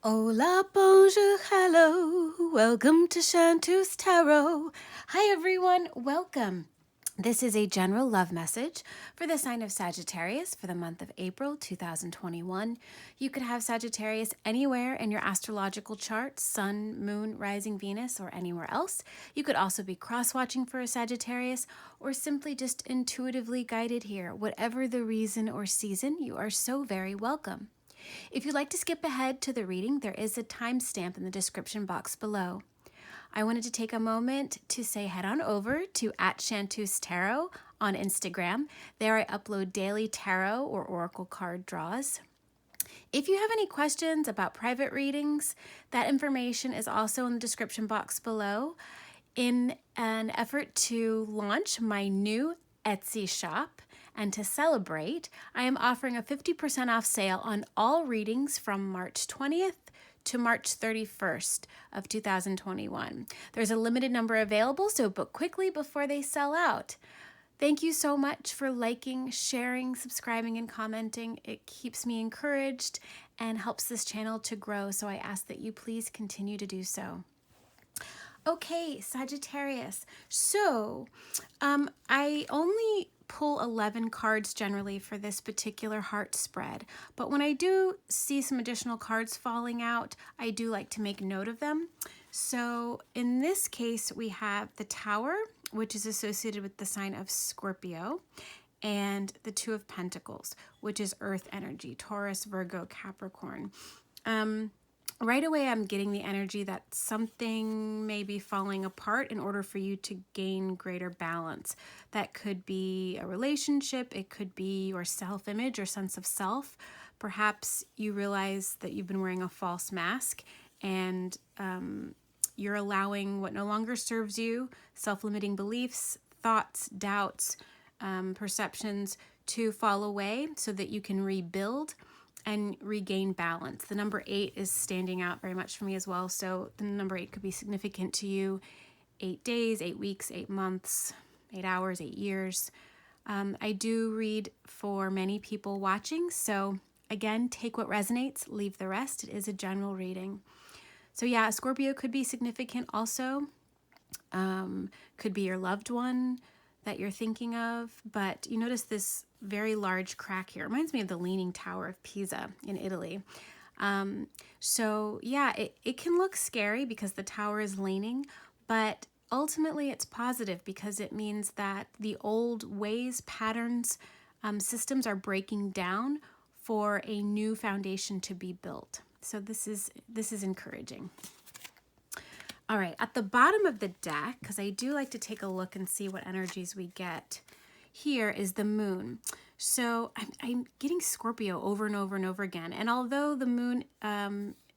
Hola, bonjour, hello. Welcome to Chantus Tarot. Hi, everyone. Welcome. This is a general love message for the sign of Sagittarius for the month of April 2021. You could have Sagittarius anywhere in your astrological chart, sun, moon, rising Venus, or anywhere else. You could also be cross-watching for a Sagittarius or simply just intuitively guided here. Whatever the reason or season, you are so very welcome. If you'd like to skip ahead to the reading, there is a timestamp in the description box below. I wanted to take a moment to say head on over to @ChantusTarot on Instagram. There I upload daily tarot or oracle card draws. If you have any questions about private readings, that information is also in the description box below. In an effort to launch my new Etsy shop and to celebrate, I am offering a 50% off sale on all readings from March 20th to March 31st of 2021. There's a limited number available, so book quickly before they sell out. Thank you so much for liking, sharing, subscribing, and commenting. It keeps me encouraged and helps this channel to grow, so I ask that you please continue to do so. Okay, Sagittarius. So, I only pull 11 cards generally for this particular heart spread, but when I do see some additional cards falling out, I do like to make note of them. So in this case, we have the Tower, which is associated with the sign of Scorpio, and the Two of Pentacles, which is earth energy, Taurus, Virgo, Capricorn. Right away, I'm getting the energy that something may be falling apart in order for you to gain greater balance. That could be a relationship, it could be your self-image or sense of self. Perhaps you realize that you've been wearing a false mask and you're allowing what no longer serves you, self-limiting beliefs, thoughts, doubts, perceptions to fall away so that you can rebuild and regain balance. The number 8 is standing out very much for me as well. So the number 8 could be significant to you. 8 days, 8 weeks, 8 months, 8 hours, 8 years. I do read for many people watching. So again, take what resonates, leave the rest. It is a general reading. So yeah, Scorpio could be significant also. Could be your loved one that you're thinking of, but you notice this very large crack here. It reminds me of the Leaning Tower of Pisa in Italy. So yeah, it can look scary because the tower is leaning, but ultimately it's positive because it means that the old ways, patterns, systems are breaking down for a new foundation to be built. So this is encouraging. All right, at the bottom of the deck, because I do like to take a look and see what energies we get, here is the moon. So I'm getting Scorpio over and over and over again. And although the moon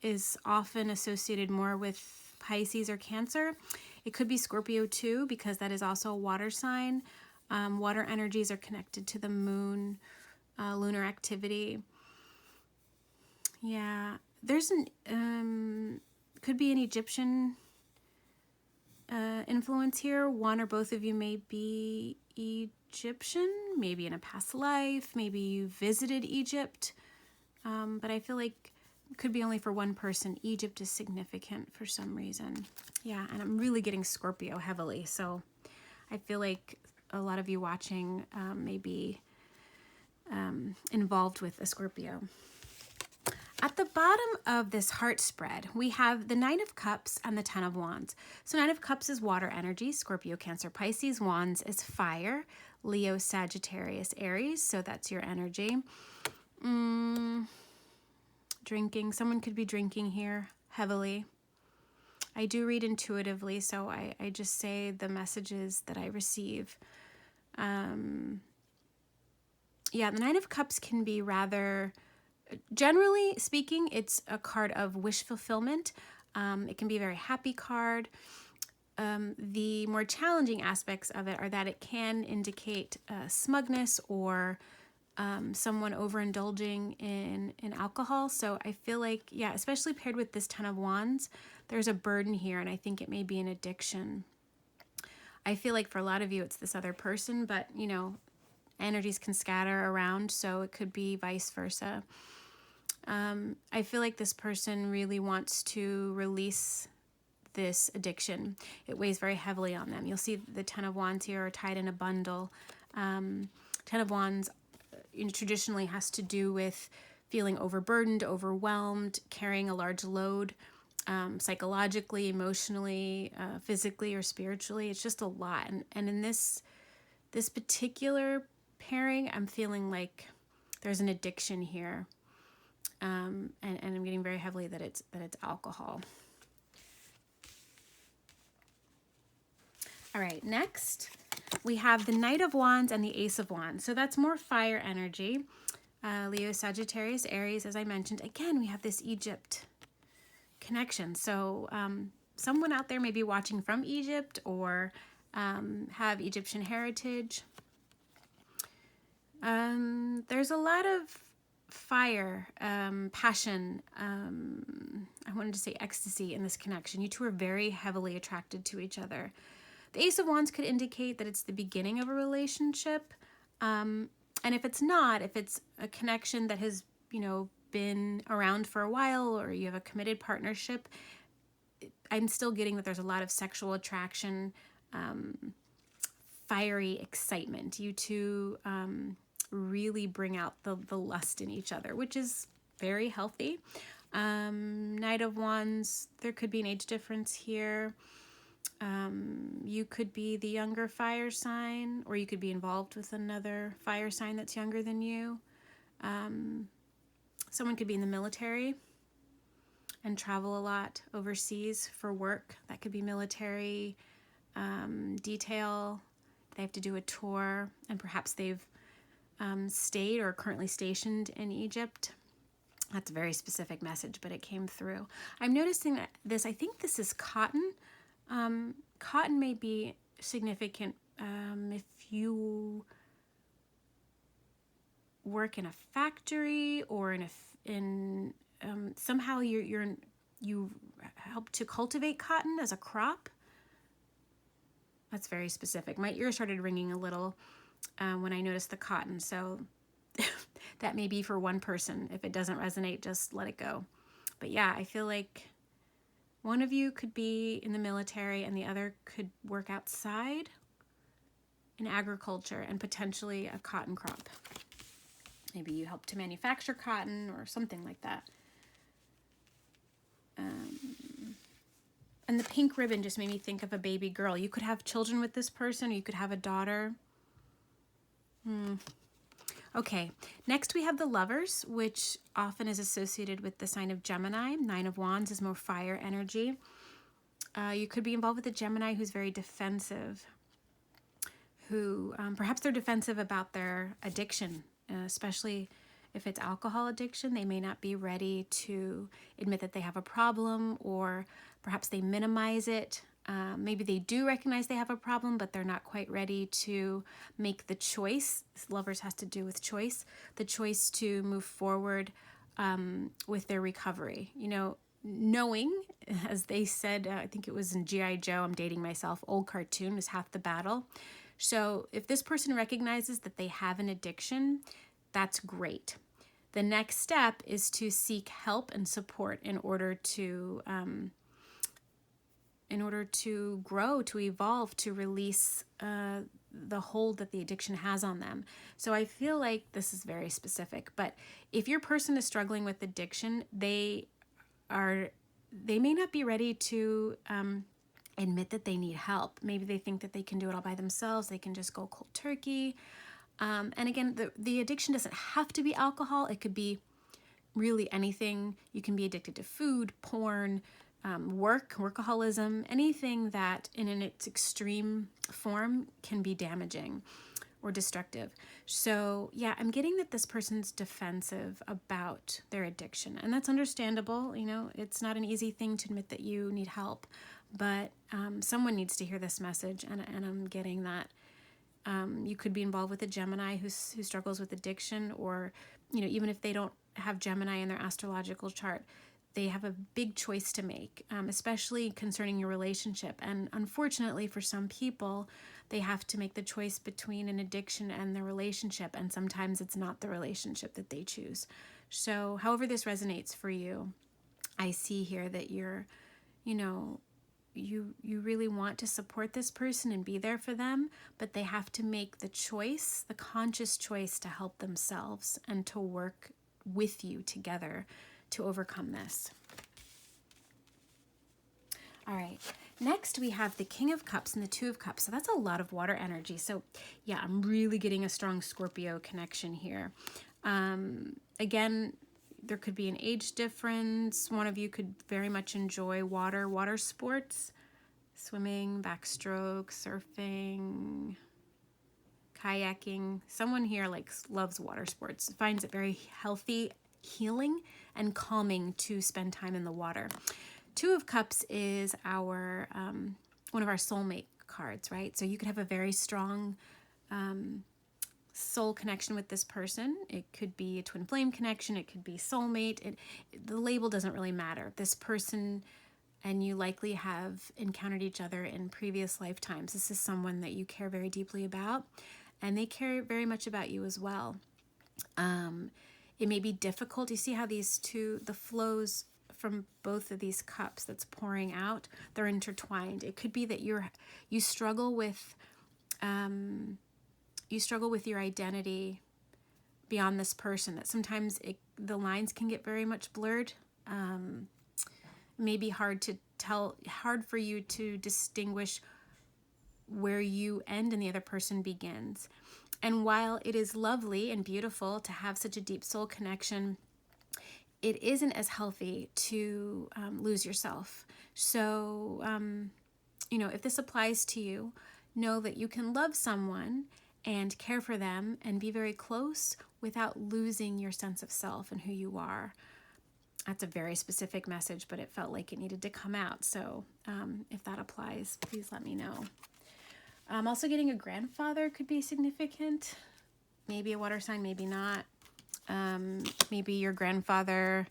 is often associated more with Pisces or Cancer, it could be Scorpio too, because that is also a water sign. Water energies are connected to the moon, lunar activity. Yeah, there's could be an Egyptian influence here. One or both of you may be Egyptian, maybe in a past life, maybe you visited Egypt, but I feel like it could be only for one person. Egypt is significant for some reason. Yeah, and I'm really getting Scorpio heavily, so I feel like a lot of you watching may be involved with a Scorpio. At the bottom of this heart spread, we have the Nine of Cups and the Ten of Wands. So Nine of Cups is water energy, Scorpio, Cancer, Pisces. Wands is fire, Leo, Sagittarius, Aries. So that's your energy. Drinking. Someone could be drinking here heavily. I do read intuitively, so I just say the messages that I receive. Yeah, the Nine of Cups can be rather... Generally speaking, it's a card of wish fulfillment. It can be a very happy card. The more challenging aspects of it are that it can indicate smugness or someone overindulging in alcohol. So I feel like, yeah, especially paired with this Ten of Wands, there's a burden here, and I think it may be an addiction. I feel like for a lot of you, it's this other person, but, you know, energies can scatter around, so it could be vice versa. I feel like this person really wants to release this addiction. It weighs very heavily on them. You'll see the Ten of Wands here are tied in a bundle. Ten of Wands traditionally has to do with feeling overburdened, overwhelmed, carrying a large load, psychologically, emotionally, physically, or spiritually. It's just a lot. And in this particular pairing, I'm feeling like there's an addiction here. And I'm getting very heavily that it's alcohol. All right, next we have the Knight of Wands and the Ace of Wands. So that's more fire energy. Leo, Sagittarius, Aries, as I mentioned. Again, we have this Egypt connection. So someone out there may be watching from Egypt or have Egyptian heritage. There's a lot of fire, passion, I wanted to say ecstasy in this connection. You two are very heavily attracted to each other. The Ace of Wands could indicate that it's the beginning of a relationship. And if it's not, if it's a connection that has, been around for a while, or you have a committed partnership, I'm still getting that there's a lot of sexual attraction, fiery excitement. You two really bring out the lust in each other, which is very healthy. Knight of Wands, there could be an age difference here. You could be the younger fire sign, or you could be involved with another fire sign that's younger than you. Someone could be in the military and travel a lot overseas for work. That could be military detail. They have to do a tour, and perhaps they've stayed or currently stationed in Egypt. That's a very specific message, but it came through. I'm noticing that I think this is cotton. Cotton may be significant if you work in a factory or somehow you help to cultivate cotton as a crop. That's very specific. My ear started ringing a little when I noticed the cotton, so that may be for one person. If it doesn't resonate, just let it go. But yeah, I feel like one of you could be in the military and the other could work outside in agriculture and potentially a cotton crop. Maybe you help to manufacture cotton or something like that. And the pink ribbon just made me think of a baby girl. You could have children with this person, or you could have a daughter. Okay, next we have the Lovers, which often is associated with the sign of Gemini. Nine of Wands is more fire energy. You could be involved with a Gemini who's very defensive, who perhaps they're defensive about their addiction, especially if it's alcohol addiction. They may not be ready to admit that they have a problem, or perhaps they minimize it. Maybe they do recognize they have a problem, but they're not quite ready to make the choice. Lovers has to do with choice, the choice to move forward with their recovery. Knowing, as they said, I think it was in G.I. Joe, I'm dating myself, old cartoon, is half the battle. So if this person recognizes that they have an addiction, that's great. The next step is to seek help and support in order to grow, to evolve, to release the hold that the addiction has on them. So I feel like this is very specific. But if your person is struggling with addiction, they may not be ready to admit that they need help. Maybe they think that they can do it all by themselves. They can just go cold turkey. And again, the addiction doesn't have to be alcohol. It could be really anything. You can be addicted to food, porn, workaholism, anything that in its extreme form can be damaging or destructive. So yeah, I'm getting that this person's defensive about their addiction, and that's understandable. It's not an easy thing to admit that you need help, but someone needs to hear this message, and I'm getting that. You could be involved with a Gemini who struggles with addiction, or even if they don't have Gemini in their astrological chart, they have a big choice to make, especially concerning your relationship. And unfortunately for some people, they have to make the choice between an addiction and the relationship, and sometimes it's not the relationship that they choose. So however this resonates for you, I see here that you're, you know, you really want to support this person and be there for them, but they have to make the choice, the conscious choice to help themselves and to work with you together to overcome this. All right, next we have the King of Cups and the Two of Cups. So that's a lot of water energy. So yeah, I'm really getting a strong Scorpio connection here. Again, there could be an age difference. One of you could very much enjoy water sports, swimming, backstroke, surfing, kayaking. Someone here loves water sports, finds it very healthy, healing, and calming to spend time in the water. Two of Cups is our one of our soulmate cards, right? So you could have a very strong soul connection with this person. It could be a twin flame connection. It could be soulmate. The label doesn't really matter. This person and you likely have encountered each other in previous lifetimes. This is someone that you care very deeply about, and they care very much about you as well. It may be difficult. You see how these two, the flows from both of these cups that's pouring out, they're intertwined. It could be that you struggle with your identity beyond this person, that sometimes the lines can get very much blurred. Maybe hard for you to distinguish where you end and the other person begins. And while it is lovely and beautiful to have such a deep soul connection, it isn't as healthy to lose yourself. So, if this applies to you, know that you can love someone and care for them and be very close without losing your sense of self and who you are. That's a very specific message, but it felt like it needed to come out. So if that applies, please let me know. Also getting a grandfather could be significant. Maybe a water sign, maybe not. Maybe your grandfather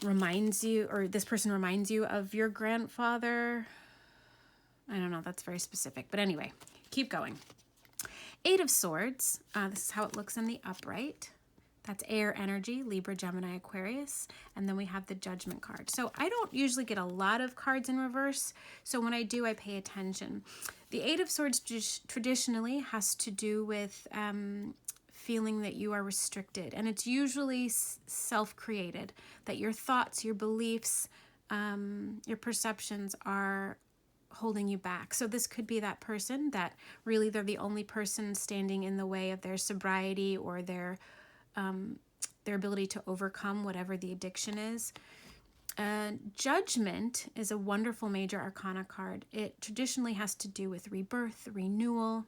reminds you, or this person reminds you of your grandfather. I don't know, that's very specific. But anyway, keep going. Eight of Swords. This is how it looks in the upright. That's air energy, Libra, Gemini, Aquarius. And then we have the Judgment card. So I don't usually get a lot of cards in reverse. So when I do, I pay attention. The Eight of Swords traditionally has to do with feeling that you are restricted. And it's usually self-created, that your thoughts, your beliefs, your perceptions are holding you back. So this could be that person that really they're the only person standing in the way of their sobriety or their ability to overcome whatever the addiction is. Judgment is a wonderful major arcana card. It traditionally has to do with rebirth, renewal,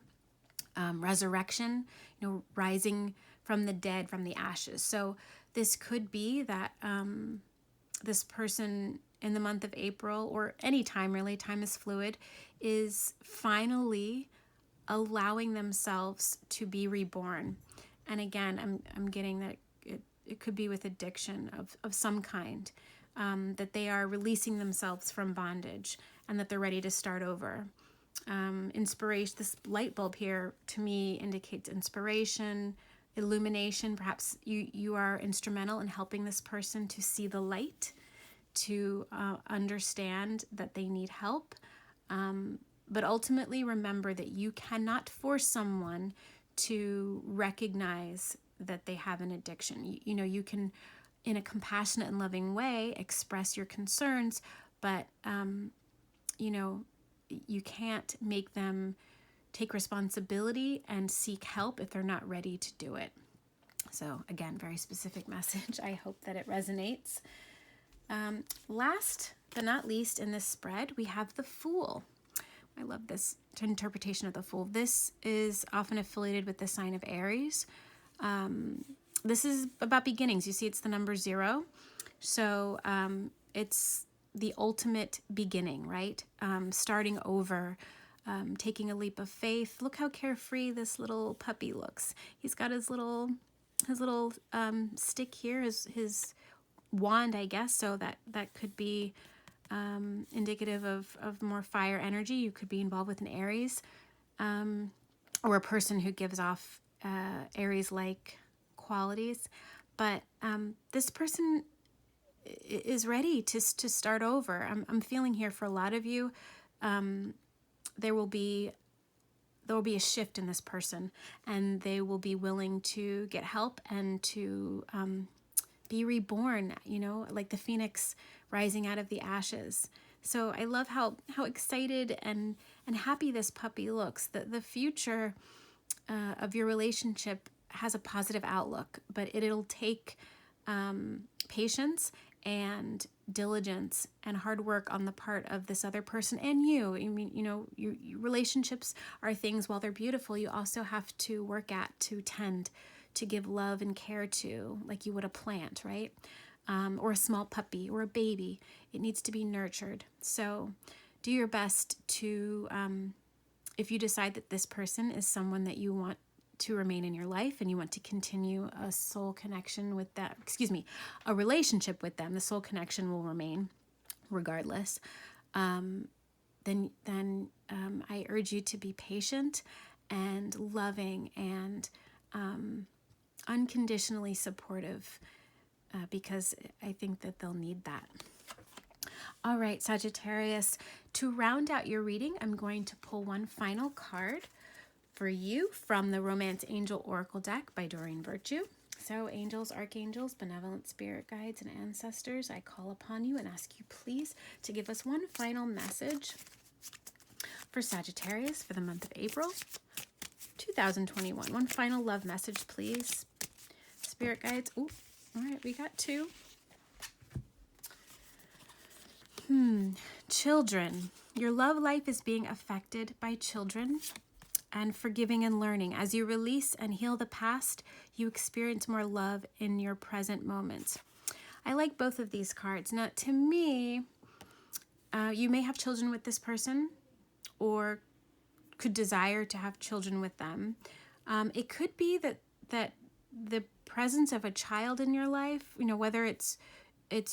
resurrection, rising from the dead, from the ashes. So this could be that this person in the month of April, or any time really, time is fluid, is finally allowing themselves to be reborn. And again, I'm getting that it could be with addiction of some kind, that they are releasing themselves from bondage and that they're ready to start over. Inspiration, this light bulb here to me indicates inspiration, illumination. Perhaps you are instrumental in helping this person to see the light, to understand that they need help. But ultimately remember that you cannot force someone to recognize that they have an addiction. You can, in a compassionate and loving way, express your concerns, but you can't make them take responsibility and seek help if they're not ready to do it. So again, very specific message. I hope that it resonates. Last but not least in this spread, we have the Fool. I love this interpretation of the Fool. This is often affiliated with the sign of Aries. This is about beginnings. You see it's the number 0. So it's the ultimate beginning, right? Starting over, taking a leap of faith. Look how carefree this little puppy looks. He's got his little stick here, his wand, I guess. So that could be indicative of more fire energy. You could be involved with an Aries, or a person who gives off Aries-like qualities. But this person is ready to start over. I'm feeling here for a lot of you, there will be a shift in this person, and they will be willing to get help and to be reborn, you know, like the phoenix rising out of the ashes. So I love how excited and happy this puppy looks. The future of your relationship has a positive outlook, but it'll take patience and diligence and hard work on the part of this other person and you. I mean, you know, your relationships are things, while they're beautiful, you also have to work at, to tend, to give love and care to, like you would a plant, right? Or a small puppy or a baby. It needs to be nurtured. So do your best to, if you decide that this person is someone that you want to remain in your life and you want to continue a soul connection with that, a relationship with them, the soul connection will remain regardless. Then I urge you to be patient and loving and unconditionally supportive, because I think that they'll need that. All right, Sagittarius, to round out your reading, I'm going to pull one final card for you from the Romance Angel Oracle deck by Doreen Virtue. So, angels, archangels, benevolent spirit guides, and ancestors, I call upon you and ask you please to give us one final message for Sagittarius for the month of April 2021. One final love message, please. Spirit guides. Ooh, all right, we got two. Children. Your love life is being affected by children and forgiving and learning. As you release and heal the past, you experience more love in your present moments. I like both of these cards. Now, to me, you may have children with this person or could desire to have children with them. It could be that the presence of a child in your life, you know, whether it's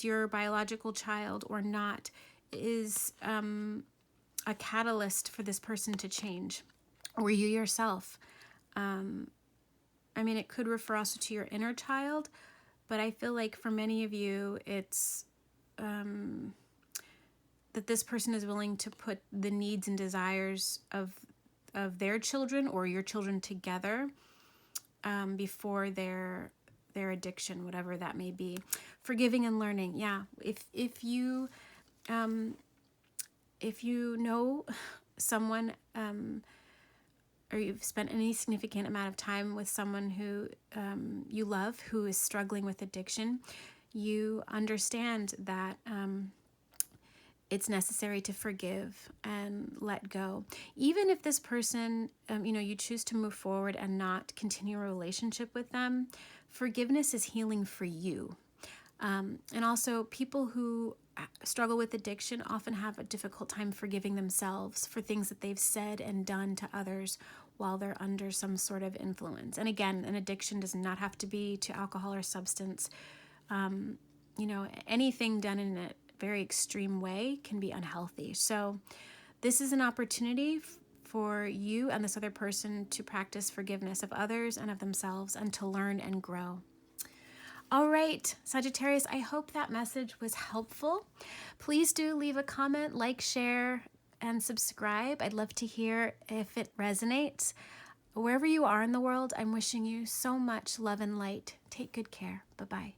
your biological child or not, is a catalyst for this person to change, or you yourself. I mean, it could refer also to your inner child, but I feel like for many of you, it's that this person is willing to put the needs and desires of their children or your children together before their addiction, whatever that may be. Forgiving and learning. Yeah, if you know someone, or you've spent any significant amount of time with someone who you love, who is struggling with addiction, you understand that it's necessary to forgive and let go. Even if this person, you choose to move forward and not continue a relationship with them, forgiveness is healing for you. And also, people who struggle with addiction often have a difficult time forgiving themselves for things that they've said and done to others while they're under some sort of influence. And again, an addiction does not have to be to alcohol or substance. Anything done in a very extreme way can be unhealthy. So this is an opportunity for you and this other person to practice forgiveness of others and of themselves, and to learn and grow. All right, Sagittarius, I hope that message was helpful. Please do leave a comment, like, share, and subscribe. I'd love to hear if it resonates. Wherever you are in the world, I'm wishing you so much love and light. Take good care. Bye-bye.